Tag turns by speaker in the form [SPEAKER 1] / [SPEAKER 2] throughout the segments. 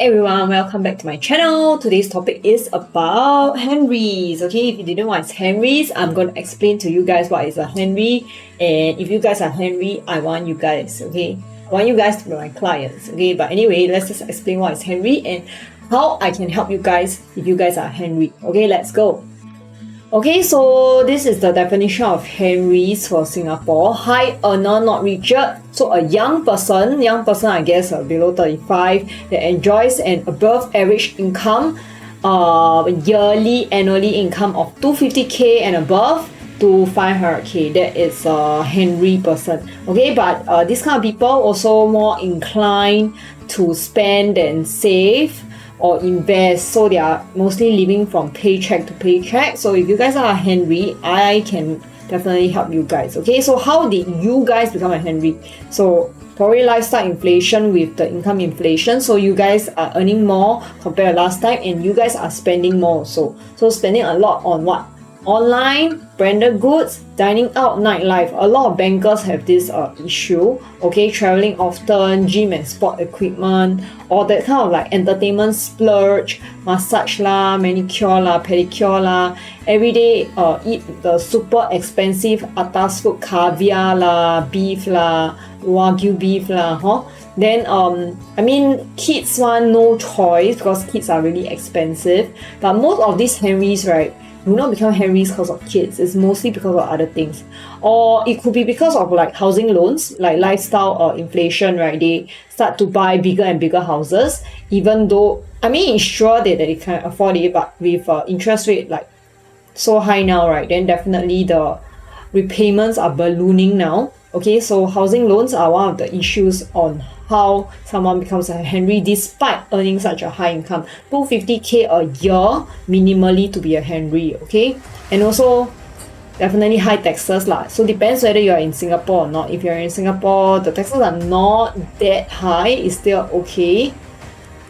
[SPEAKER 1] everyone, welcome back to my channel. Today's topic is about Henrys. Okay, if you didn't know what is Henrys, I'm going to explain to you guys what is a Henry. And if you guys are Henry, I want you guys, okay? I want you guys to be my clients, okay? But anyway, let's just explain what is Henry and how I can help you guys if you guys are Henry. Okay, let's go. Okay, so this is the definition of Henrys for Singapore. High earner, not richer. So a young person I guess below 35 that enjoys an above average income, yearly annually income of 250k and above to 500k. That is a Henry person. Okay, but this kind of people also more inclined to spend than save or invest, so they are mostly living from paycheck to paycheck. So if you guys are a Henry, I can definitely help you guys. Okay, so how did you guys become a Henry? So probably lifestyle inflation with the income inflation, so you guys are earning more compared to last time and you guys are spending more. So spending a lot on what? Online, branded goods, dining out, nightlife. A lot of bankers have this issue. Okay, traveling often, gym and sport equipment, all that kind of like entertainment splurge, massage lah, manicure lah, pedicure lah. Every day eat the super expensive atas food, caviar lah, beef lah, wagyu beef lah, Then I mean kids one no choice because kids are really expensive. But most of these Henrys, right, do not become Henrys because of kids. It's mostly because of other things, or it could be because of like housing loans, like lifestyle inflation, right? They start to buy bigger and bigger houses, even though I mean it's sure that they can afford it, but with interest rate like so high now, right, then definitely the repayments are ballooning now. Okay, so housing loans are one of the issues on how someone becomes a Henry despite earning such a high income. 250k a year minimally to be a Henry, okay? And also definitely high taxes lah. So depends whether you are in Singapore or not. If you're in Singapore, the taxes are not that high, it's still okay.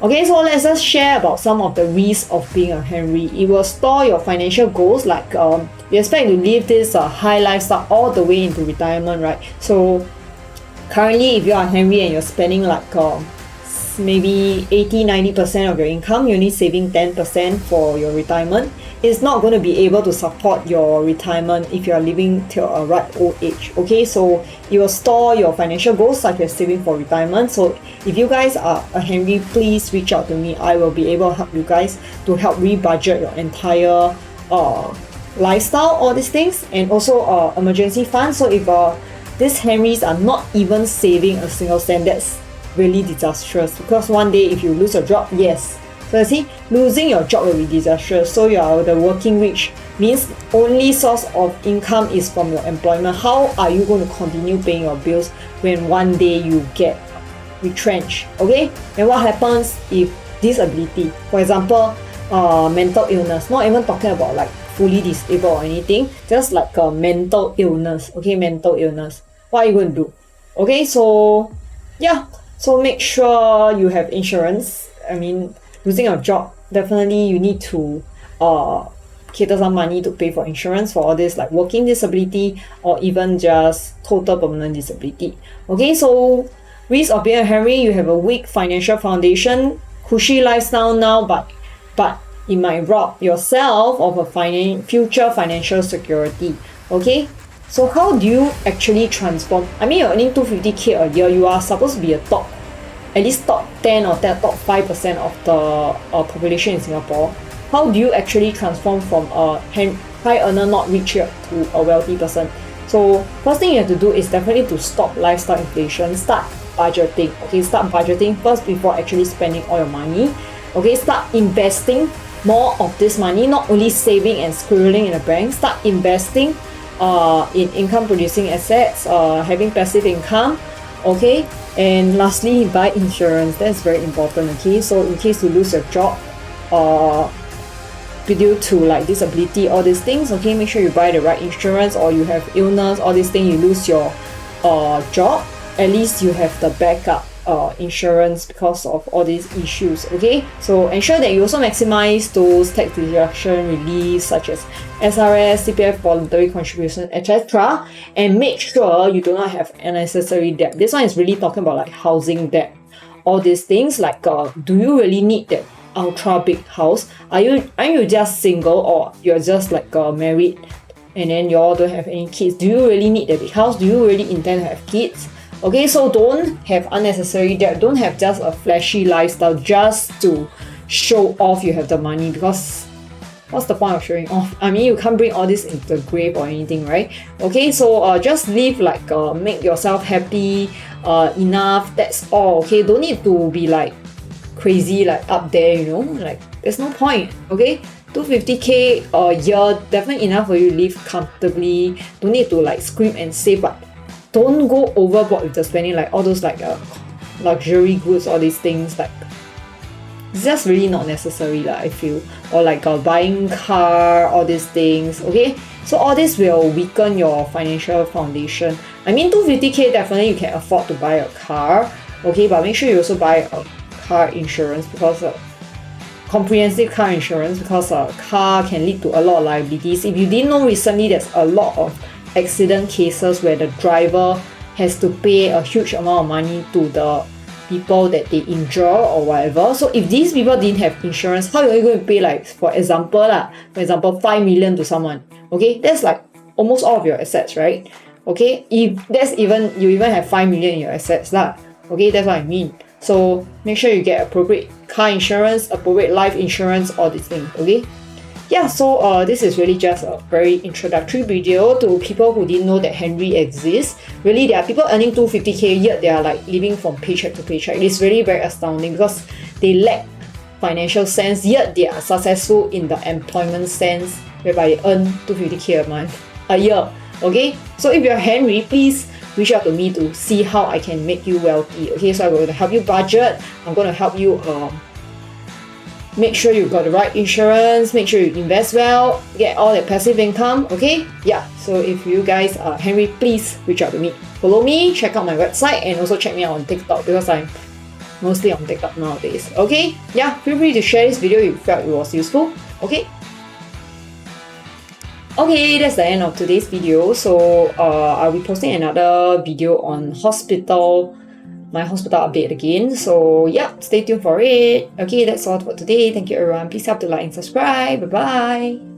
[SPEAKER 1] Okay, so let's just share about some of the risks of being a Henry. It will store your financial goals, like you expect to live this high lifestyle all the way into retirement, right? So currently, if you are a Henry and you're spending like maybe 80-90% of your income, you're only saving 10% for your retirement, it's not going to be able to support your retirement if you are living till a ripe old age. Okay, so you will store your financial goals such as saving for retirement. So if you guys are a Henry, please reach out to me. I will be able to help you guys to help rebudget your entire lifestyle, all these things, and also emergency funds. So if these Henrys are not even saving a single cent, that's really disastrous, because one day if you lose a job, yes, so you see, losing your job will be disastrous. So you are the working rich, means only source of income is from your employment. How are you going to continue paying your bills when one day you get retrenched? Okay, and what happens if disability, for example, mental illness, not even talking about like fully disabled or anything, just like a mental illness. Okay, mental illness, what are you going to do? Okay, so yeah, so make sure you have insurance. I mean, losing your job, definitely you need to cater some money to pay for insurance for all this, like working disability or even just total permanent disability. Okay, so risk of being a Henry, you have a weak financial foundation, cushy lifestyle now, but it might rob yourself of a future financial security. Okay, so how do you actually transform? I mean, you're earning 250k a year, you are supposed to be at least top 10 or top 5% of the population in Singapore. How do you actually transform from a high earner, not richer, to a wealthy person? So first thing you have to do is definitely to stop lifestyle inflation. Start budgeting. Okay, start budgeting first before actually spending all your money. Okay, start investing more of this money, not only saving and squirreling in the bank. Start investing in income producing assets, having passive income. Okay, and lastly, buy insurance. That's very important. Okay, so in case you lose your job due to like disability, all these things, okay, make sure you buy the right insurance, or you have illness, all these things, you lose your job, at least you have the backup insurance because of all these issues. Okay, so ensure that you also maximize those tax deduction reliefs such as SRS, CPF voluntary contribution, etc., and make sure you do not have unnecessary debt. This one is really talking about like housing debt all these things, like do you really need that ultra big house? Are you just single, or you're just like married and then you all don't have any kids? Do you really need that big house? Do you really intend to have kids? Okay, so don't have unnecessary debt. Don't have just a flashy lifestyle just to show off you have the money, because what's the point of showing off? I mean, you can't bring all this into the grave or anything, right? Okay, so just live like make yourself happy enough. That's all. Okay, don't need to be like crazy, like up there, you know, like there's no point. Okay, 250k a year definitely enough for you to live comfortably. Don't need to like scream and save, but don't go overboard with the spending, like all those like luxury goods, all these things. Like it's just really not necessary, I feel. Or like buying car, all these things. Okay, so all this will weaken your financial foundation. I mean, 250k definitely you can afford to buy a car. Okay, but make sure you also buy a car insurance, because comprehensive car insurance, because a car can lead to a lot of liabilities. If you didn't know, recently there's a lot of accident cases where the driver has to pay a huge amount of money to the people that they injure or whatever. So if these people didn't have insurance, how are you going to pay, like for example 5 million to someone? Okay, that's like almost all of your assets, right? Okay, if that's even, you even have 5 million in your assets lah. Okay, that's what I mean. So make sure you get appropriate car insurance, appropriate life insurance, all these things. Okay, yeah, so this is really just a very introductory video to people who didn't know that Henry exists. Really, there are people earning 250k, yet they are like living from paycheck to paycheck. It's really very astounding, because they lack financial sense, yet they are successful in the employment sense, whereby they earn 250k a year. Okay, so if you're Henry, please reach out to me to see how I can make you wealthy. Okay, so I'm going to help you budget. I'm going to help you make sure you've got the right insurance, make sure you invest well, get all that passive income. Okay, yeah, so if you guys are Henry, please reach out to me. Follow me, check out my website, and also check me out on TikTok, because I'm mostly on TikTok nowadays. Okay, yeah, feel free to share this video if you felt it was useful. Okay, that's the end of today's video. So I'll be posting another video on my hospital update again. So yeah, stay tuned for it. Okay, that's all for today. Thank you everyone. Please help to like and subscribe. Bye bye.